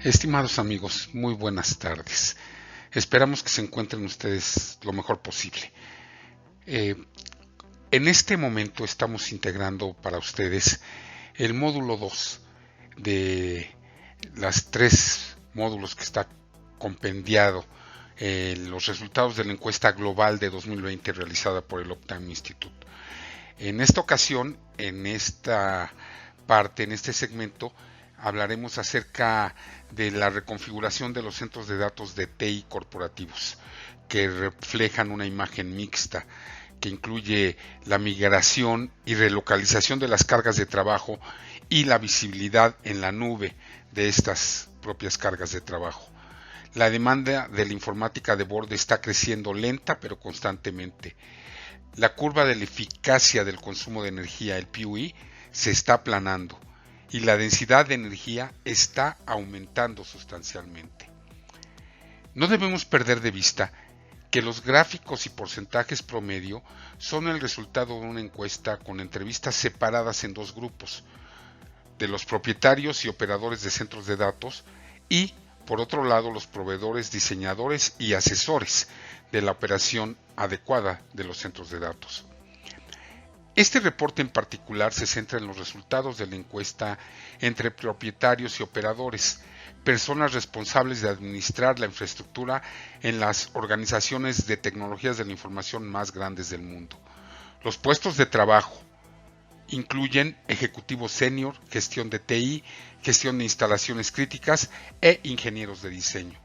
Estimados amigos, muy buenas tardes. Esperamos que se encuentren ustedes lo mejor posible. Eh, en este momento estamos integrando para ustedes el módulo 2 de las tres módulos que está compendiado en los resultados de la encuesta global de 2020 realizada por el Optime Institute. En esta ocasión, en esta parte, en este segmento, hablaremos acerca de la reconfiguración de los centros de datos de TI corporativos, que reflejan una imagen mixta, que incluye la migración y relocalización de las cargas de trabajo y la visibilidad en la nube de estas propias cargas de trabajo. La demanda de la informática de borde está creciendo lenta pero constantemente. La curva de la eficacia del consumo de energía, el PUE, se está aplanando y la densidad de energía está aumentando sustancialmente. No debemos perder de vista que los gráficos y porcentajes promedio son el resultado de una encuesta con entrevistas separadas en dos grupos, de los propietarios y operadores de centros de datos y, por otro lado, los proveedores, diseñadores y asesores de la operación adecuada de los centros de datos. Este reporte en particular se centra en los resultados de la encuesta entre propietarios y operadores, personas responsables de administrar la infraestructura en las organizaciones de tecnologías de la información más grandes del mundo. Los puestos de trabajo incluyen ejecutivos senior, gestión de TI, gestión de instalaciones críticas e ingenieros de diseño.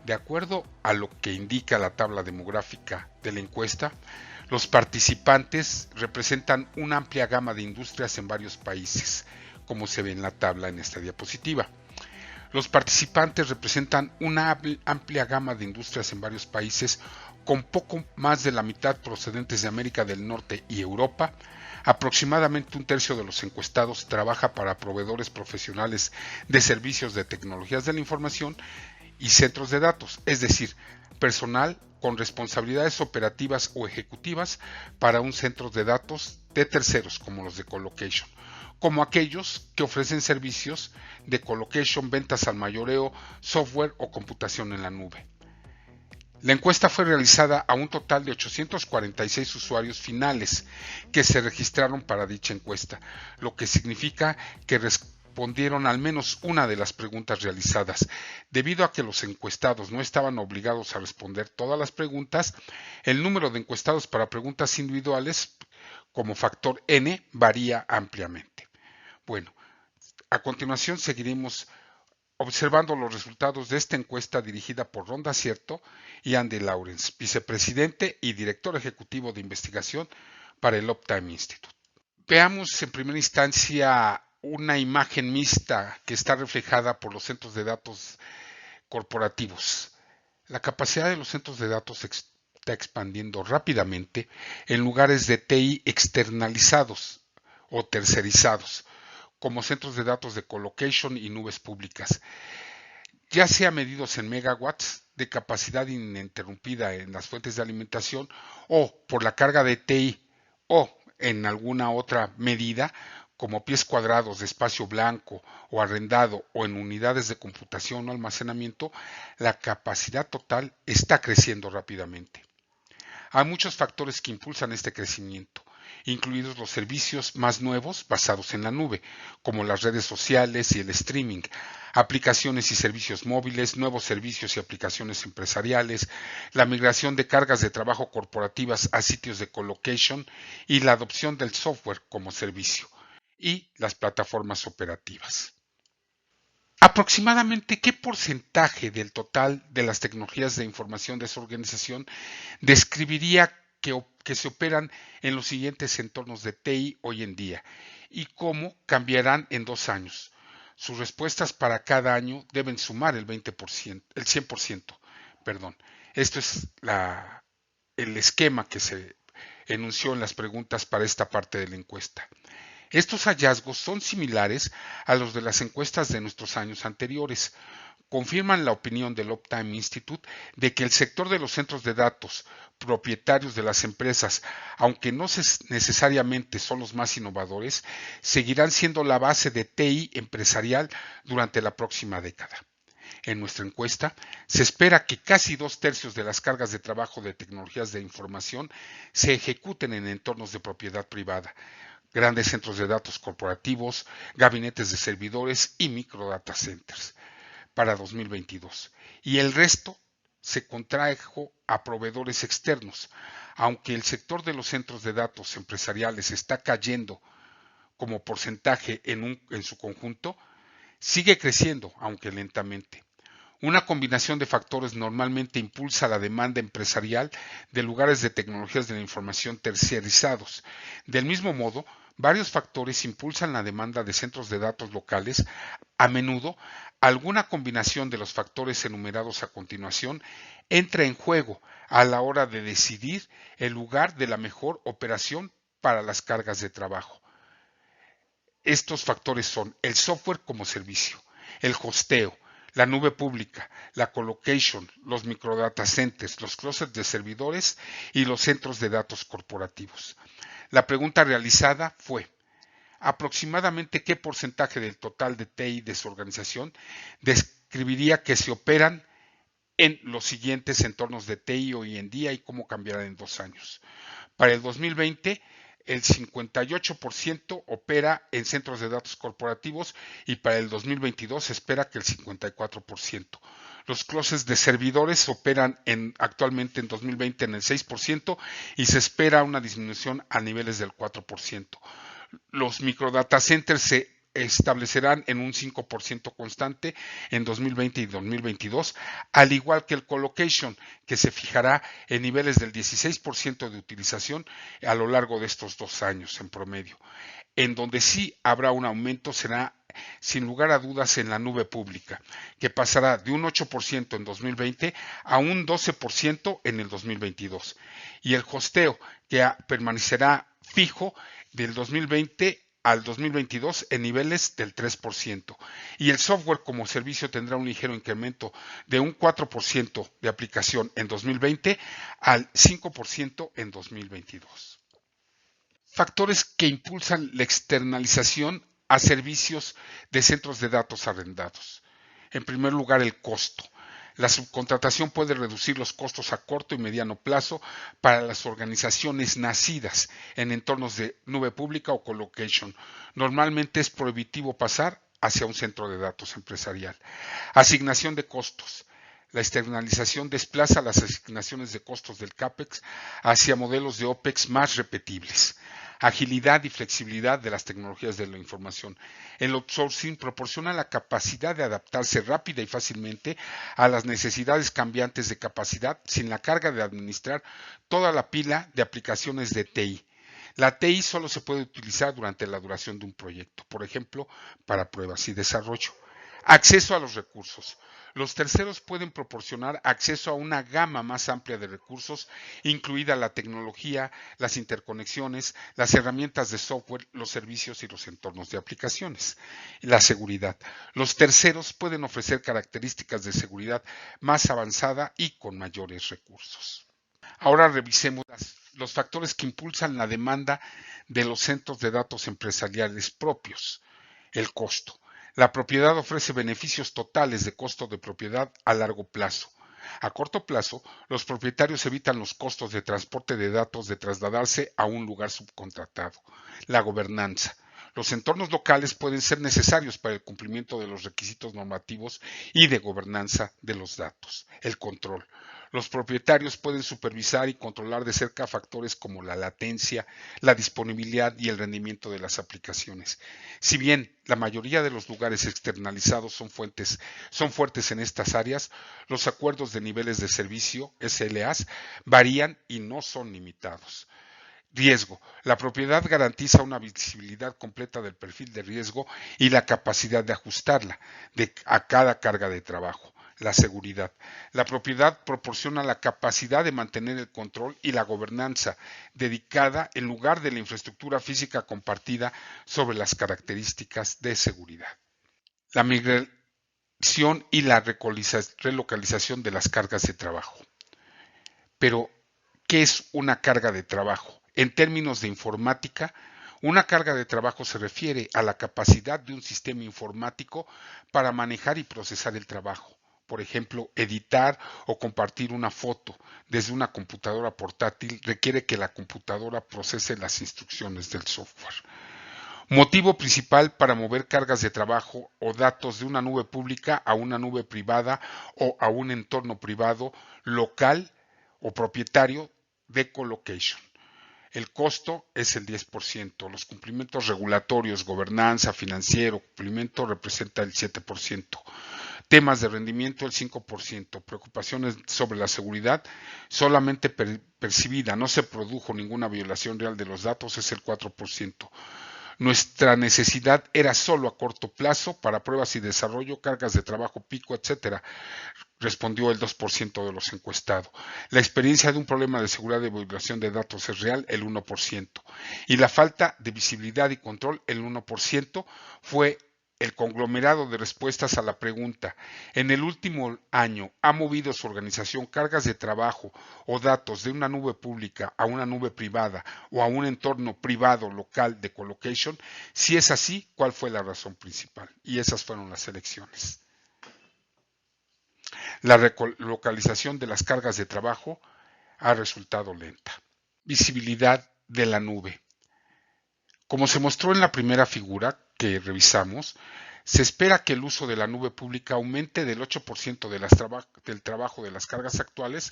De acuerdo a lo que indica la tabla demográfica de la encuesta, los participantes representan una amplia gama de industrias en varios países, como se ve en la tabla en esta diapositiva. Los participantes representan una amplia gama de industrias en varios países, con poco más de la mitad procedentes de América del Norte y Europa. Aproximadamente un tercio de los encuestados trabaja para proveedores profesionales de servicios de tecnologías de la información y centros de datos, es decir, personal con responsabilidades operativas o ejecutivas para un centro de datos de terceros, como los de colocation, como aquellos que ofrecen servicios de colocation, ventas al mayoreo, software o computación en la nube. La encuesta fue realizada a un total de 846 usuarios finales que se registraron para dicha encuesta, lo que significa que respondieron al menos una de las preguntas realizadas. Debido a que los encuestados no estaban obligados a responder todas las preguntas, el número de encuestados para preguntas individuales, como factor N, varía ampliamente. Bueno, a continuación seguiremos observando los resultados de esta encuesta dirigida por Rhonda Cierto y Andy Lawrence, vicepresidente y director ejecutivo de investigación para el Optime Institute. Veamos en primera instancia una imagen mixta que está reflejada por los centros de datos corporativos. La capacidad de los centros de datos está expandiendo rápidamente en lugares de TI externalizados o tercerizados, como centros de datos de colocation y nubes públicas, ya sea medidos en megawatts de capacidad ininterrumpida en las fuentes de alimentación o por la carga de TI o en alguna otra medida como pies cuadrados de espacio blanco o arrendado o en unidades de computación o almacenamiento, la capacidad total está creciendo rápidamente. Hay muchos factores que impulsan este crecimiento, incluidos los servicios más nuevos basados en la nube, como las redes sociales y el streaming, aplicaciones y servicios móviles, nuevos servicios y aplicaciones empresariales, la migración de cargas de trabajo corporativas a sitios de colocation y la adopción del software como servicio, y las plataformas operativas. Aproximadamente, ¿qué porcentaje del total de las tecnologías de información de su organización describiría que se operan en los siguientes entornos de TI hoy en día y cómo cambiarán en 2 años? Sus respuestas para cada año deben sumar el 20%, el 100%, perdón. Esto es el esquema que se enunció en las preguntas para esta parte de la encuesta. Estos hallazgos son similares a los de las encuestas de nuestros años anteriores. Confirman la opinión del Optime Institute de que el sector de los centros de datos, propietarios de las empresas, aunque no necesariamente son los más innovadores, seguirán siendo la base de TI empresarial durante la próxima década. en nuestra encuesta, se espera que casi 2/3 de las cargas de trabajo de tecnologías de información se ejecuten en entornos de propiedad privada, grandes centros de datos corporativos, gabinetes de servidores y microdata centers para 2022. Y el resto se contrajo a proveedores externos. Aunque el sector de los centros de datos empresariales está cayendo como porcentaje en su conjunto, sigue creciendo, aunque lentamente. Una combinación de factores normalmente impulsa la demanda empresarial de lugares de tecnologías de la información terciarizados. Del mismo modo, varios factores impulsan la demanda de centros de datos locales. A menudo, alguna combinación de los factores enumerados a continuación entra en juego a la hora de decidir el lugar de la mejor operación para las cargas de trabajo. Estos factores son el software como servicio, el hosteo, la nube pública, la colocation, los microdata centers, los clústeres de servidores y los centros de datos corporativos. La pregunta realizada fue: ¿aproximadamente qué porcentaje del total de TI de su organización describiría que se operan en los siguientes entornos de TI hoy en día y cómo cambiarán en 2 años? Para el 2020, el 58% opera en centros de datos corporativos y para el 2022 se espera que el 54%. Los clústeres de servidores operan actualmente en 2020 en el 6% y se espera una disminución a niveles del 4%. Los microdata centers se establecerán en un 5% constante en 2020 y 2022, al igual que el colocation, que se fijará en niveles del 16% de utilización a lo largo de estos 2 años en promedio. En donde sí habrá un aumento será, sin lugar a dudas, en la nube pública, que pasará de un 8% en 2020 a un 12% en el 2022. Y el hosteo, que permanecerá fijo del 2020 al 2022 en niveles del 3%. Y el software como servicio tendrá un ligero incremento de un 4% de aplicación en 2020 al 5% en 2022. Factores que impulsan la externalización a servicios de centros de datos arrendados. En primer lugar, el costo. La subcontratación puede reducir los costos a corto y mediano plazo para las organizaciones nacidas en entornos de nube pública o colocation. Normalmente es prohibitivo pasar hacia un centro de datos empresarial. Asignación de costos. La externalización desplaza las asignaciones de costos del CAPEX hacia modelos de OPEX más repetibles. Agilidad y flexibilidad de las tecnologías de la información. El outsourcing proporciona la capacidad de adaptarse rápida y fácilmente a las necesidades cambiantes de capacidad sin la carga de administrar toda la pila de aplicaciones de TI. La TI solo se puede utilizar durante la duración de un proyecto, por ejemplo, para pruebas y desarrollo. Acceso a los recursos. Los terceros pueden proporcionar acceso a una gama más amplia de recursos, incluida la tecnología, las interconexiones, las herramientas de software, los servicios y los entornos de aplicaciones. La seguridad. Los terceros pueden ofrecer características de seguridad más avanzada y con mayores recursos. Ahora revisemos los factores que impulsan la demanda de los centros de datos empresariales propios. El costo. La propiedad ofrece beneficios totales de costo de propiedad a largo plazo. A corto plazo, los propietarios evitan los costos de transporte de datos de trasladarse a un lugar subcontratado. La gobernanza. Los entornos locales pueden ser necesarios para el cumplimiento de los requisitos normativos y de gobernanza de los datos. El control. Los propietarios pueden supervisar y controlar de cerca factores como la latencia, la disponibilidad y el rendimiento de las aplicaciones. Si bien la mayoría de los lugares externalizados son fuertes en estas áreas, los acuerdos de niveles de servicio, SLAs, varían y no son limitados. Riesgo. La propiedad garantiza una visibilidad completa del perfil de riesgo y la capacidad de ajustarla a cada carga de trabajo. La seguridad. La propiedad proporciona la capacidad de mantener el control y la gobernanza dedicada en lugar de la infraestructura física compartida sobre las características de seguridad. La migración y la relocalización de las cargas de trabajo. Pero, ¿qué es una carga de trabajo? En términos de informática, una carga de trabajo se refiere a la capacidad de un sistema informático para manejar y procesar el trabajo. Por ejemplo, editar o compartir una foto desde una computadora portátil requiere que la computadora procese las instrucciones del software. Motivo principal para mover cargas de trabajo o datos de una nube pública a una nube privada o a un entorno privado local o propietario de colocation. El costo es el 10%, los cumplimientos regulatorios, gobernanza, financiero, cumplimiento representa el 7%, temas de rendimiento el 5%, preocupaciones sobre la seguridad solamente percibida, no se produjo ninguna violación real de los datos, es el 4%. Nuestra necesidad era solo a corto plazo para pruebas y desarrollo, cargas de trabajo pico, etcétera, respondió el 2% de los encuestados. La experiencia de un problema de seguridad de violación de datos es real, el 1%. Y la falta de visibilidad y control, el 1%, fue el conglomerado de respuestas a la pregunta. En el último año, ¿ha movido su organización cargas de trabajo o datos de una nube pública a una nube privada o a un entorno privado local de colocation? Si es así, ¿cuál fue la razón principal? Y esas fueron las elecciones. La relocalización de las cargas de trabajo ha resultado lenta. Visibilidad de la nube. Como se mostró en la primera figura que revisamos, se espera que el uso de la nube pública aumente del 8% del trabajo de las cargas actuales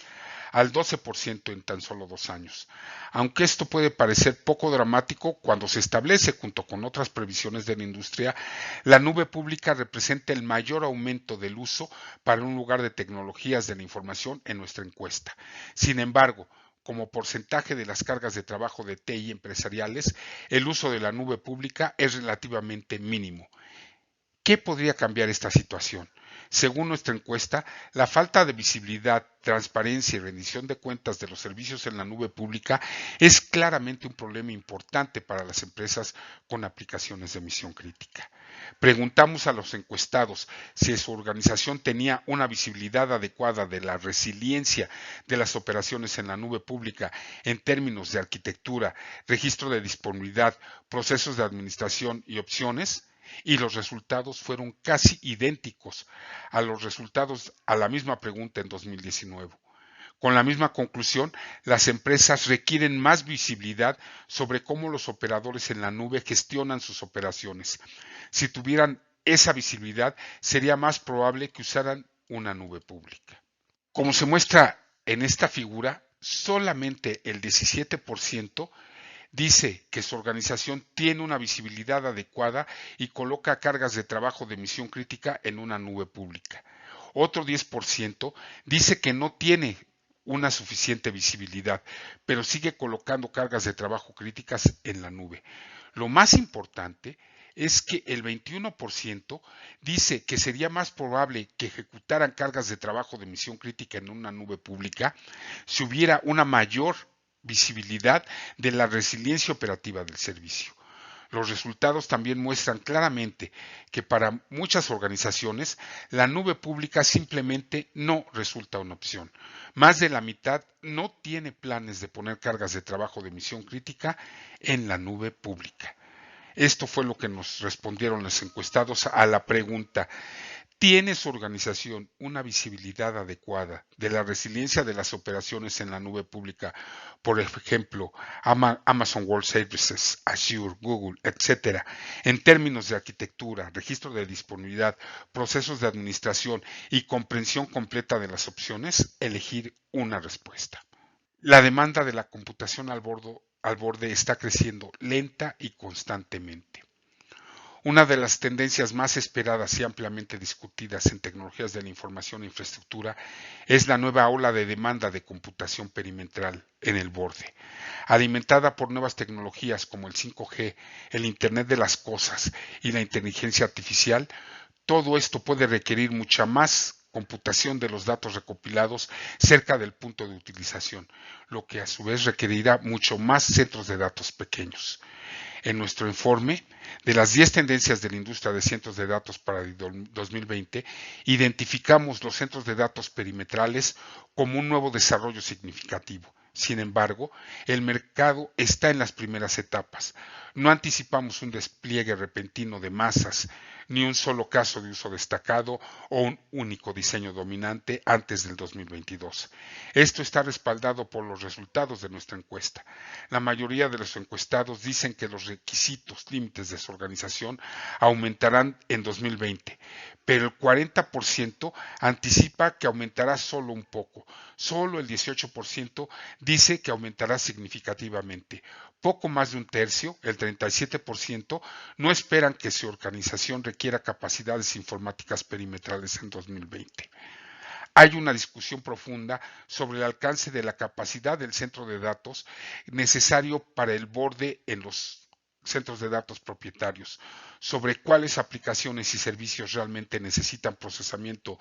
al 12% en tan solo 2 años. Aunque esto puede parecer poco dramático, cuando se establece junto con otras previsiones de la industria, la nube pública representa el mayor aumento del uso para un lugar de tecnologías de la información en nuestra encuesta. Sin embargo, como porcentaje de las cargas de trabajo de TI empresariales, el uso de la nube pública es relativamente mínimo. ¿Qué podría cambiar esta situación? Según nuestra encuesta, la falta de visibilidad, transparencia y rendición de cuentas de los servicios en la nube pública es claramente un problema importante para las empresas con aplicaciones de misión crítica. Preguntamos a los encuestados si su organización tenía una visibilidad adecuada de la resiliencia de las operaciones en la nube pública en términos de arquitectura, registro de disponibilidad, procesos de administración y opciones. Y los resultados fueron casi idénticos a los resultados a la misma pregunta en 2019. Con la misma conclusión, las empresas requieren más visibilidad sobre cómo los operadores en la nube gestionan sus operaciones. Si tuvieran esa visibilidad, sería más probable que usaran una nube pública. Como se muestra en esta figura, solamente el 17% dice que su organización tiene una visibilidad adecuada y coloca cargas de trabajo de misión crítica en una nube pública. Otro 10% dice que no tiene una suficiente visibilidad, pero sigue colocando cargas de trabajo críticas en la nube. Lo más importante es que el 21% dice que sería más probable que ejecutaran cargas de trabajo de misión crítica en una nube pública si hubiera una mayor visibilidad de la resiliencia operativa del servicio. Los resultados también muestran claramente que para muchas organizaciones la nube pública simplemente no resulta una opción. Más de la mitad no tiene planes de poner cargas de trabajo de misión crítica en la nube pública. Esto fue lo que nos respondieron los encuestados a la pregunta: ¿tiene su organización una visibilidad adecuada de la resiliencia de las operaciones en la nube pública? Por ejemplo, Amazon Web Services, Azure, Google, etcétera, en términos de arquitectura, registro de disponibilidad, procesos de administración y comprensión completa de las opciones. Elegir una respuesta. La demanda de la computación al borde está creciendo lenta y constantemente. Una de las tendencias más esperadas y ampliamente discutidas en tecnologías de la información e infraestructura es la nueva ola de demanda de computación perimetral en el borde, alimentada por nuevas tecnologías como el 5G, el Internet de las Cosas y la inteligencia artificial. Todo esto puede requerir mucha más computación de los datos recopilados cerca del punto de utilización, lo que a su vez requerirá mucho más centros de datos pequeños. En nuestro informe de las 10 tendencias de la industria de centros de datos para el 2020, identificamos los centros de datos perimetrales como un nuevo desarrollo significativo. Sin embargo, el mercado está en las primeras etapas. No anticipamos un despliegue repentino de masas ni un solo caso de uso destacado o un único diseño dominante antes del 2022. Esto está respaldado por los resultados de nuestra encuesta. La mayoría de los encuestados dicen que los requisitos límites de su organización aumentarán en 2020, pero el 40% anticipa que aumentará solo un poco. Solo el 18% dice que aumentará significativamente. Poco más de un tercio, el 37%, no esperan que su organización requiera capacidades informáticas perimetrales en 2020. Hay una discusión profunda sobre el alcance de la capacidad del centro de datos necesario para el borde en los centros de datos propietarios, sobre cuáles aplicaciones y servicios realmente necesitan procesamiento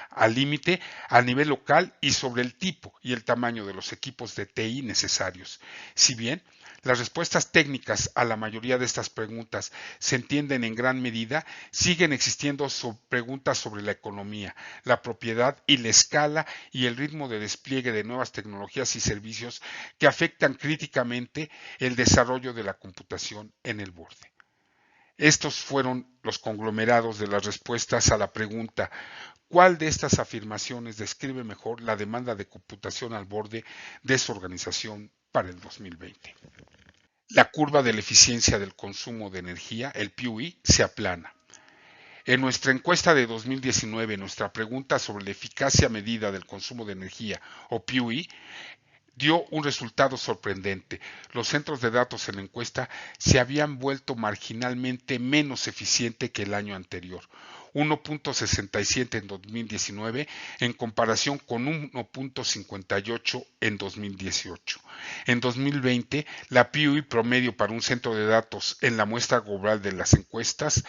al límite a nivel local y sobre el tipo y el tamaño de los equipos de TI necesarios. Si bien las respuestas técnicas a la mayoría de estas preguntas se entienden en gran medida, siguen existiendo preguntas sobre la economía, la propiedad y la escala y el ritmo de despliegue de nuevas tecnologías y servicios que afectan críticamente el desarrollo de la computación en el borde. Estos fueron los conglomerados de las respuestas a la pregunta: ¿cuál de estas afirmaciones describe mejor la demanda de computación al borde de su organización para el 2020? La curva de la eficiencia del consumo de energía, el PUE, se aplana. En nuestra encuesta de 2019, nuestra pregunta sobre la eficacia medida del consumo de energía, o PUE, dio un resultado sorprendente. Los centros de datos en la encuesta se habían vuelto marginalmente menos eficientes que el año anterior, 1.67 en 2019 en comparación con 1.58 en 2018. En 2020, la PUI promedio para un centro de datos en la muestra global de las encuestas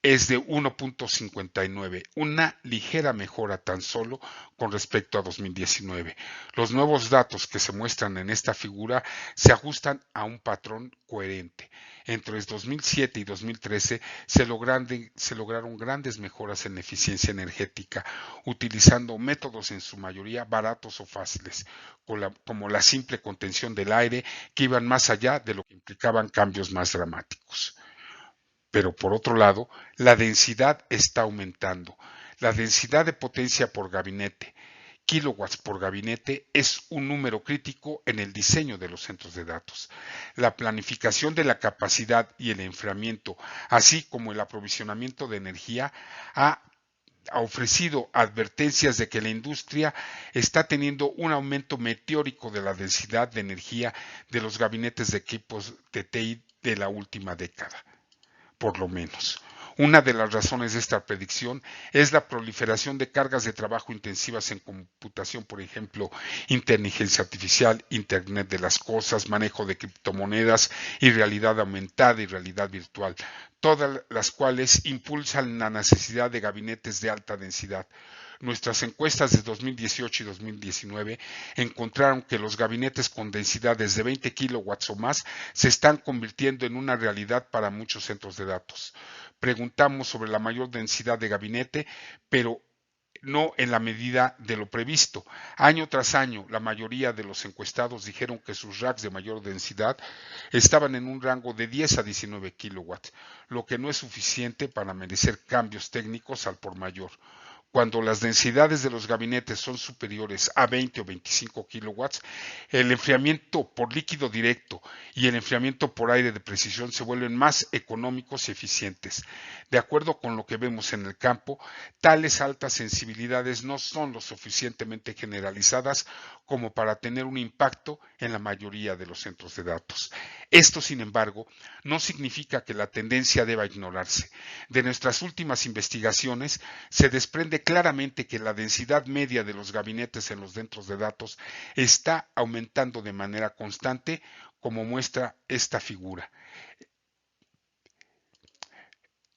es de 1.59, una ligera mejora tan solo con respecto a 2019. Los nuevos datos que se muestran en esta figura se ajustan a un patrón coherente. Entre 2007 y 2013 se lograron grandes mejoras en eficiencia energética, utilizando métodos en su mayoría baratos o fáciles, como la simple contención del aire, que iban más allá de lo que implicaban cambios más dramáticos. Pero por otro lado, la densidad está aumentando. La densidad de potencia por gabinete, kilowatts por gabinete, es un número crítico en el diseño de los centros de datos. La planificación de la capacidad y el enfriamiento, así como el aprovisionamiento de energía, ha ofrecido advertencias de que la industria está teniendo un aumento meteórico de la densidad de energía de los gabinetes de equipos de TI de la última década. Por lo menos. Una de las razones de esta predicción es la proliferación de cargas de trabajo intensivas en computación, por ejemplo, inteligencia artificial, Internet de las cosas, manejo de criptomonedas y realidad aumentada y realidad virtual, todas las cuales impulsan la necesidad de gabinetes de alta densidad. Nuestras encuestas de 2018 y 2019 encontraron que los gabinetes con densidades de 20 kilowatts o más se están convirtiendo en una realidad para muchos centros de datos. Preguntamos sobre la mayor densidad de gabinete, pero no en la medida de lo previsto. Año tras año, la mayoría de los encuestados dijeron que sus racks de mayor densidad estaban en un rango de 10 a 19 kilowatts, lo que no es suficiente para merecer cambios técnicos al por mayor. Cuando las densidades de los gabinetes son superiores a 20 o 25 kilowatts, el enfriamiento por líquido directo y el enfriamiento por aire de precisión se vuelven más económicos y eficientes. De acuerdo con lo que vemos en el campo, tales altas sensibilidades no son lo suficientemente generalizadas como para tener un impacto en la mayoría de los centros de datos. Esto, sin embargo, no significa que la tendencia deba ignorarse. De nuestras últimas investigaciones se desprende claramente que la densidad media de los gabinetes en los centros de datos está aumentando de manera constante, como muestra esta figura.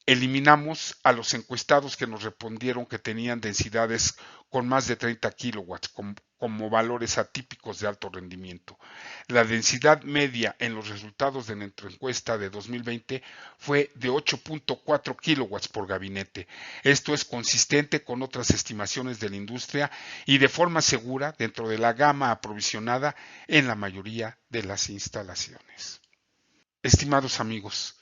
Eliminamos a los encuestados que nos respondieron que tenían densidades con más de 30 kilowatts como valores atípicos de alto rendimiento. La densidad media en los resultados de nuestra encuesta de 2020 fue de 8.4 kilowatts por gabinete. Esto es consistente con otras estimaciones de la industria y de forma segura dentro de la gama aprovisionada en la mayoría de las instalaciones. Estimados amigos,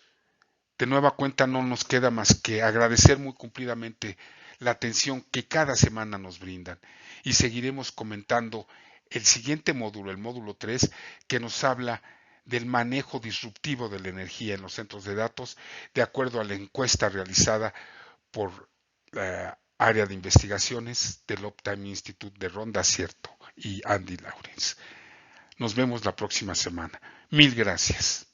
De nueva cuenta no nos queda más que agradecer muy cumplidamente la atención que cada semana nos brindan y seguiremos comentando el siguiente módulo, el módulo 3, que nos habla del manejo disruptivo de la energía en los centros de datos, de acuerdo a la encuesta realizada por la área de investigaciones del Uptime Institute de Ronda Cierto y Andy Lawrence. Nos vemos la próxima semana. Mil gracias.